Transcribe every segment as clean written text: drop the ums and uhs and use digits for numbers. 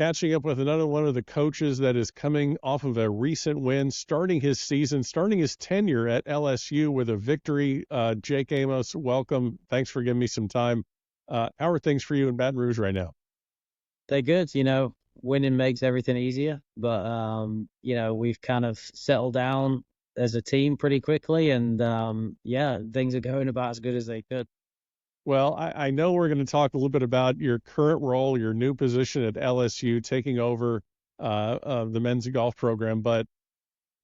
catching up with another one of the coaches that is coming off of a recent win, starting his season, starting his tenure at LSU with a victory. Jake Amos, welcome. Thanks for giving me some time. How are things for you in Baton Rouge right now? They're good. Winning makes everything easier, but we've kind of settled down as a team pretty quickly, and yeah, things are going about as good as they could. Well, I know we're going to talk a little bit about your current role, your new position at LSU, taking over the men's golf program, but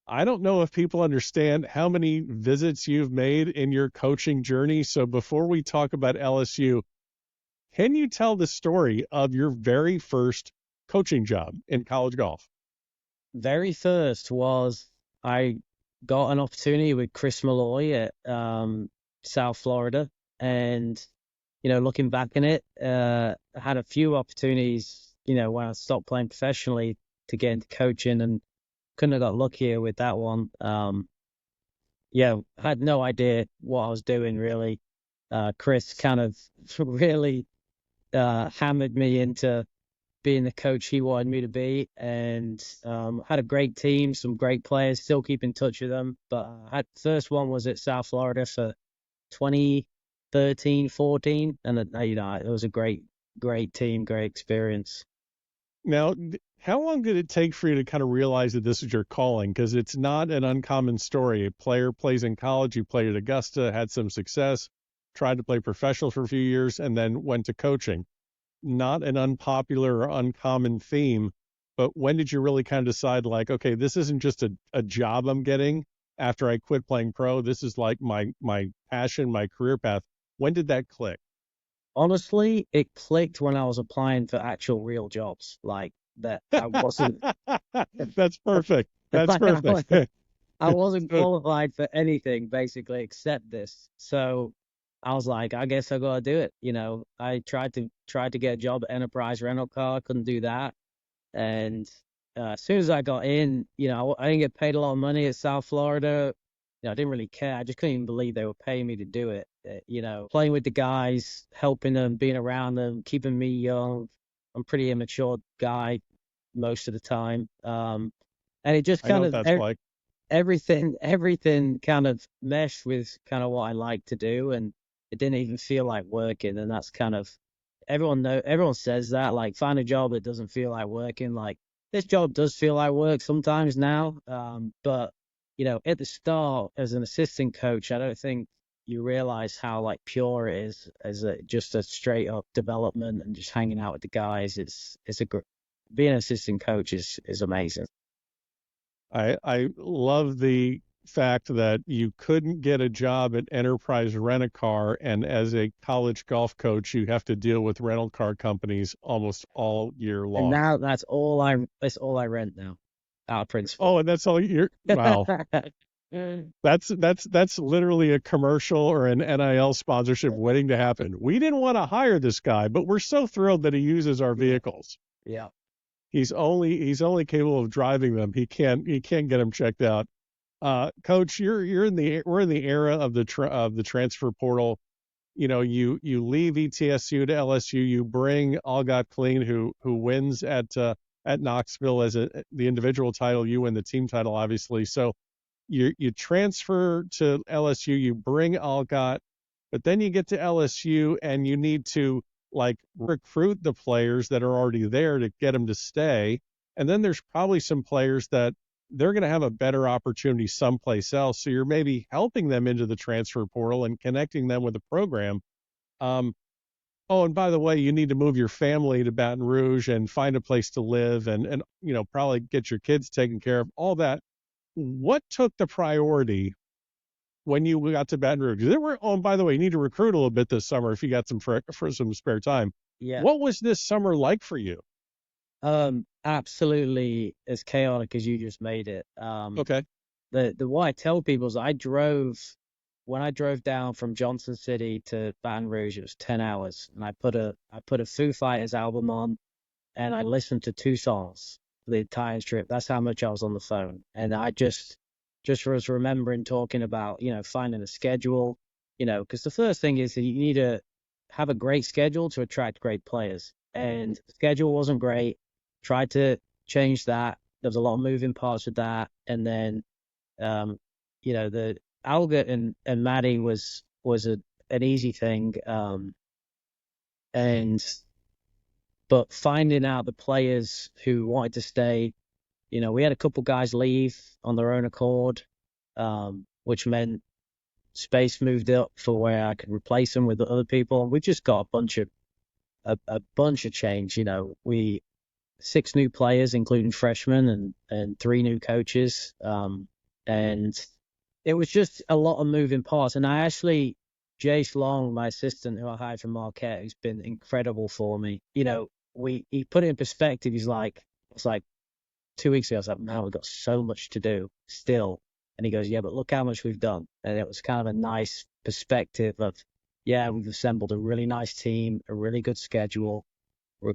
I don't know if people understand how many visits you've made in your coaching journey. So before we talk about LSU, can you tell the story of your very first coaching job in college golf? Very first was I got an opportunity with Chris Malloy at South Florida, and looking back in it, I had a few opportunities, when I stopped playing professionally to get into coaching, and couldn't have got luckier with that one. Yeah, I had no idea what I was doing really. Chris kind of really hammered me into being the coach he wanted me to be, and had a great team, some great players, still keep in touch with them. But first one was at South Florida for 2013, 14, and it was a great team, great experience. Now, how long did it take for you to kind of realize that this is your calling? Because it's not an uncommon story. A player plays in college, you played at Augusta, had some success, tried to play professional for a few years, and then went to coaching. Not an unpopular or uncommon theme, but when did you really kind of decide, like, okay, this isn't just a job I'm getting after I quit playing pro. This is like my passion, my career path. When did that click? Honestly, it clicked when I was applying for actual real jobs, like that. I wasn't. That's perfect. That's perfect. I wasn't So, qualified for anything basically except this. So I was like, I guess I gotta do it. I tried to get a job at Enterprise Rental Car, couldn't do that. And as soon as I got in, I didn't get paid a lot of money at South Florida. I didn't really care. I just couldn't even believe they were paying me to do it. Playing with the guys, helping them, being around them, keeping me young. I'm a pretty immature guy most of the time. And it just I know kind what of that's like. everything kind of meshed with kind of what I like to do, and it didn't even feel like working. And that's kind of everyone says that, like, find a job that doesn't feel like working. Like, this job does feel like work sometimes now, but at the start as an assistant coach, I don't think you realize how like pure it is as just a straight up development and just hanging out with the guys. Being an assistant coach is amazing. I love the fact that you couldn't get a job at Enterprise Rent-A-Car, and as a college golf coach, you have to deal with rental car companies almost all year And long. now that's all I rent now, out of principle. Oh, and that's all you're, wow. That's literally a commercial or an NIL sponsorship waiting to happen. We didn't want to hire this guy, but we're so thrilled that he uses our Yeah, vehicles. yeah. He's only capable of driving them. He can't get them checked out. Coach, we're in the era of the transfer portal. You leave ETSU to LSU. You bring Algot Clean, who wins at Knoxville as the individual title. You win the team title, obviously. So you transfer to LSU. You bring Algot, but then you get to LSU and you need to like recruit the players that are already there to get them to stay. And then there's probably some players that they're going to have a better opportunity someplace else. So you're maybe helping them into the transfer portal and connecting them with the program. Um, oh, and by the way, you need to move your family to Baton Rouge and find a place to live and probably get your kids taken care of, all that. What took the priority when you got to Baton Rouge? Oh, and by the way, you need to recruit a little bit this summer if you got for some spare time. Yeah. What was this summer like for you? Absolutely as chaotic as you just made it. Okay. The what I tell people is when I drove down from Johnson City to Baton Rouge, it was 10 hours, and I put a Foo Fighters album on, and I listened to two songs for the entire trip. That's how much I was on the phone. And I just was remembering talking about, finding a schedule, because the first thing is that you need to have a great schedule to attract great players. And the schedule wasn't great. tried to change that. There was a lot of moving parts with that, and then the Algot and Maddie was an easy thing, and but finding out the players who wanted to stay, we had a couple guys leave on their own accord, which meant space moved up for where I could replace them with other people. And we just got a bunch of change. We 6 new players, including freshmen, and 3 new coaches. And it was just a lot of moving parts. And I actually, Jace Long, my assistant who I hired from Marquette, who's been incredible for me, he put it in perspective. It's like 2 weeks ago, I was like, man, we've got so much to do still. And he goes, yeah, but look how much we've done. And it was kind of a nice perspective of, yeah, we've assembled a really nice team, a really good schedule. We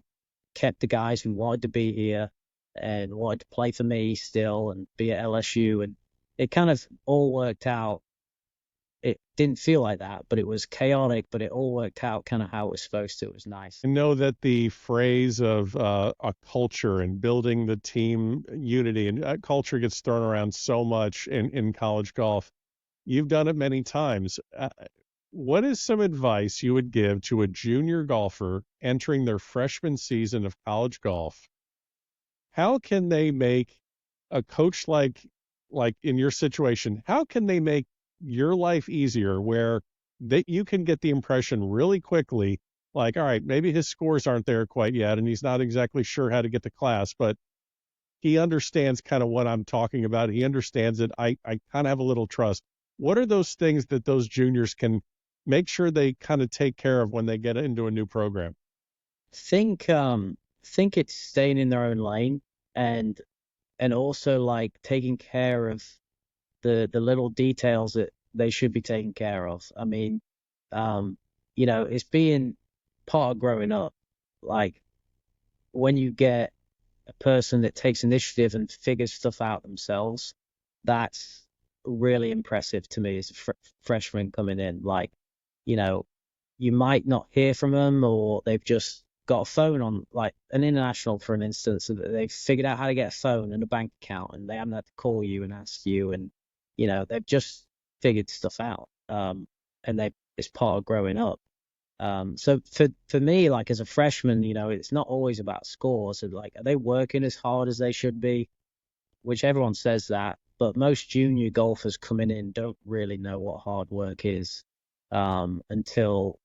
kept the guys who wanted to be here and wanted to play for me still and be at LSU. And it kind of all worked out. It didn't feel like that, but it was chaotic, but it all worked out kind of how it was supposed to. It was nice. I know that the phrase of a culture and building the team unity and culture gets thrown around so much in college golf. You've done it many times. What is some advice you would give to a junior golfer entering their freshman season of college golf? How can they make a coach like in your situation, how can they make your life easier where that you can get the impression really quickly, like, all right, maybe his scores aren't there quite yet, and he's not exactly sure how to get to class, but he understands kind of what I'm talking about. He understands it. I kind of have a little trust. What are those things that those juniors can make sure they kind of take care of when they get into a new program? Think it's staying in their own lane and also like taking care of the little details that they should be taking care of. I mean, it's being part of growing up. Like when you get a person that takes initiative and figures stuff out themselves, that's really impressive to me as a freshman coming in. Like, you might not hear from them, or they've just got a phone on, like an international, for an instance, so that they've figured out how to get a phone and a bank account, and they haven't had to call you and ask you, and they've just figured stuff out. And it's part of growing up. So for me, like as a freshman, it's not always about scores. Like, are they working as hard as they should be? Which everyone says that, but most junior golfers coming in don't really know what hard work is until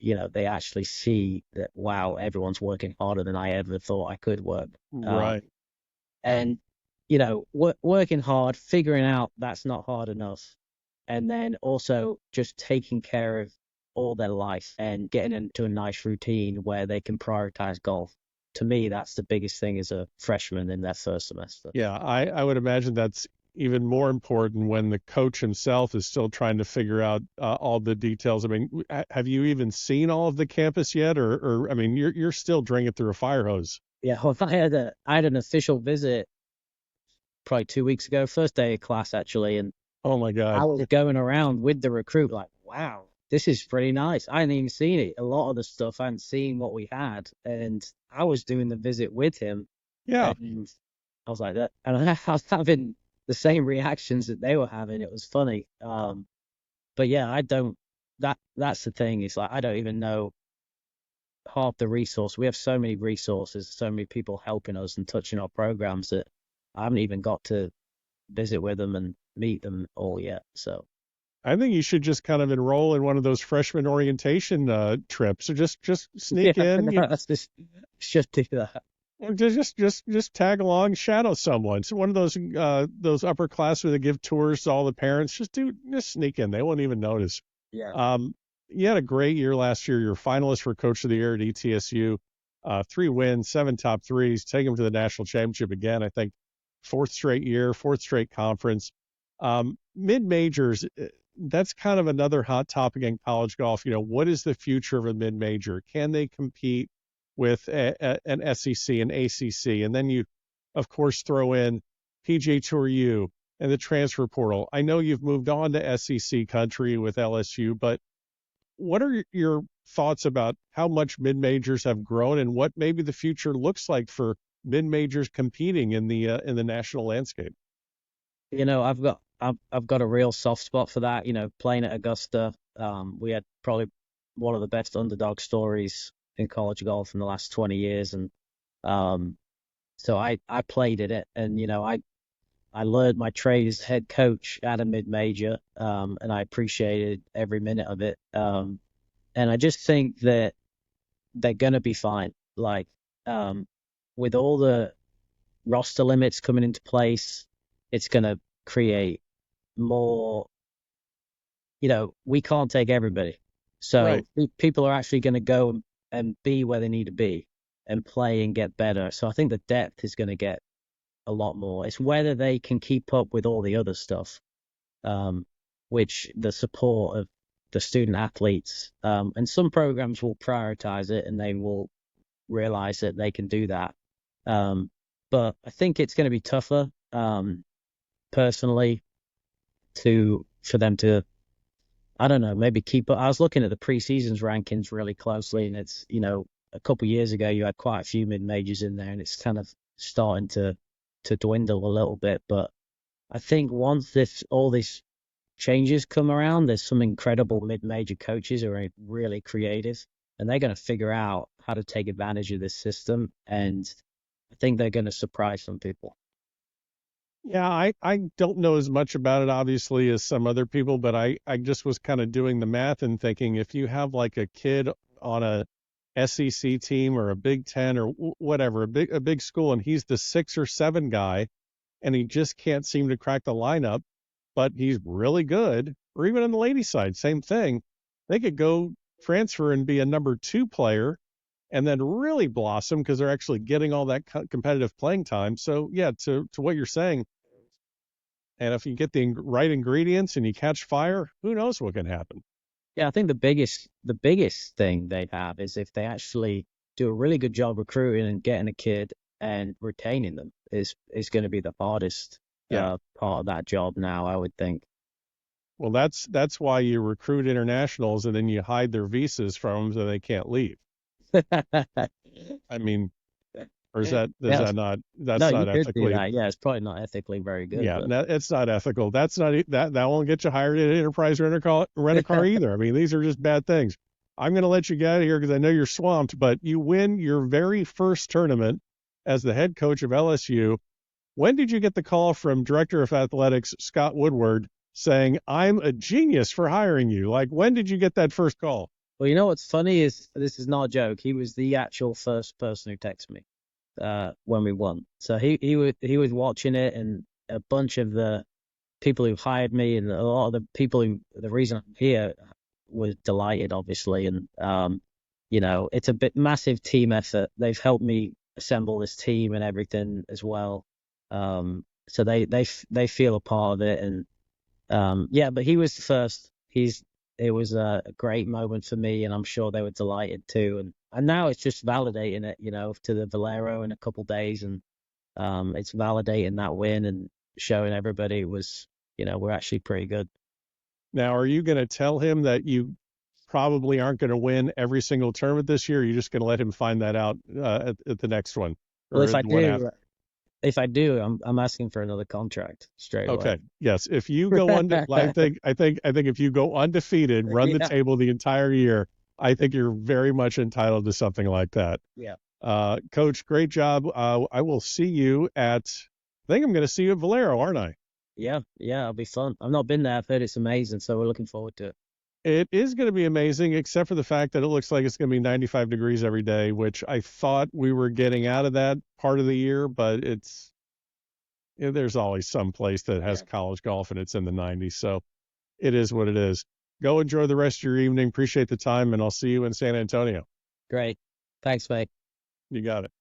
they actually see that, wow, everyone's working harder than I ever thought I could work. Right. And working hard, figuring out that's not hard enough, and then also just taking care of all their life and getting into a nice routine where they can prioritize golf. To me, that's the biggest thing as a freshman in their first semester. Yeah, I would imagine that's even more important when the coach himself is still trying to figure out all the details. I mean, have you even seen all of the campus yet, or I mean, you're still drinking through a fire hose? Yeah, well, I had an official visit probably 2 weeks ago, first day of class actually, and Oh my God. I was going around with the recruit like, wow, this is pretty nice. I hadn't even seen it. A lot of the stuff I hadn't seen what we had, and I was doing the visit with him. Yeah. And I was like that, and I was having the same reactions that they were having. It was funny. But yeah, I don't. That's the thing. It's like I don't even know half the resource. We have so many resources, so many people helping us and touching our programs that I haven't even got to visit with them and meet them all yet. So I think you should just kind of enroll in one of those freshman orientation trips, or just sneak in. That's just do that. Just tag along, shadow someone. So one of those upperclassmen that give tours to all the parents, just sneak in. They won't even notice. Yeah. You had a great year last year. You're a finalist for Coach of the Year at ETSU. 3 wins, 7 top threes, take them to the national championship again. I think 4th straight year, 4th straight conference. Mid majors, that's kind of another hot topic in college golf. What is the future of a mid major? Can they compete with an SEC and ACC? And then you, of course, throw in PGA Tour U and the transfer portal. I know you've moved on to SEC country with LSU, but what are your thoughts about how much mid majors have grown and what maybe the future looks like for mid majors competing in the national landscape. I've got a real soft spot for that. Playing at Augusta, we had probably one of the best underdog stories in college golf in the last 20 years, and um, so I played at it, and I learned my trade as head coach at a mid major, and I appreciated every minute of it. And I just think that they're gonna be fine. Like, um, with all the roster limits coming into place, it's gonna create more. We can't take everybody, so Right. people are actually going to go and be where they need to be and play and get better. So I think the depth is going to get a lot more. It's whether they can keep up with all the other stuff, um, which the support of the student athletes, and some programs will prioritize it and they will realize that they can do that. Um, but I think it's going to be tougher, personally, for them to, I don't know, maybe keep up. I was looking at the preseasons rankings really closely, and it's, a couple of years ago you had quite a few mid majors in there, and it's kind of starting to dwindle a little bit. But I think once this all these changes come around, there's some incredible mid major coaches who are really creative, and they're going to figure out how to take advantage of this system, and I think they're going to surprise some people. Yeah, I don't know as much about it obviously as some other people, but I just was kind of doing the math and thinking if you have like a kid on a SEC team or a Big Ten or whatever, a big school, and he's the 6 or 7 guy, and he just can't seem to crack the lineup, but he's really good, or even on the ladies' side, same thing. They could go transfer and be a number 2 player and then really blossom because they're actually getting all that competitive playing time. So yeah, to what you're saying, and if you get the right ingredients and you catch fire, who knows what can happen? Yeah, I think the biggest thing they have is if they actually do a really good job recruiting and getting a kid and retaining them is going to be the hardest Yeah. part of that job now, I would think. Well, that's why you recruit internationals and then you hide their visas from them so they can't leave. I mean, or is Yeah, that not no, that's you not could do ethically? that. Yeah, it's probably not ethically very good, Yeah, but it's not ethical. That's not that won't get you hired at Enterprise rent a car either. I mean, these are just bad things. I'm going to let you get out of here because I know you're swamped, but you win your very first tournament as the head coach of LSU. When did you get the call from Director of Athletics Scott Woodward saying, "I'm a genius for hiring you"? Like, when did you get that first call? well, what's funny is this is not a joke. He was the actual first person who texted me when we won. So he was watching it, and a bunch of the people who hired me and a lot of the people who the reason I'm here was delighted, obviously. And it's a bit massive team effort. They've helped me assemble this team and everything as well. So they feel a part of it, and yeah. But he was the first. It was a great moment for me, and I'm sure they were delighted too. And now it's just validating it, to the Valero in a couple days, and it's validating that win and showing everybody it was, we're actually pretty good. Now, are you going to tell him that you probably aren't going to win every single tournament this year? Or are you just going to let him find that out at the next one Well, or at the one after? if I do, I'm asking for another contract straight away. Okay. Yes. If you go I think if you go undefeated, run the Yeah, table the entire year, I think you're very much entitled to something like that. yeah, Coach, great job. I will see you I think I'm going to see you at Valero, aren't I? yeah, yeah. It'll be fun. I've not been there. I've heard it's amazing, so we're looking forward to it. It is going to be amazing, except for the fact that it looks like it's going to be 95 degrees every day, which I thought we were getting out of that part of the year, but there's always some place that has Yeah, college golf and it's in the 90s. So it is what it is. Go enjoy the rest of your evening. Appreciate the time, and I'll see you in San Antonio. great. Thanks, mate. You got it.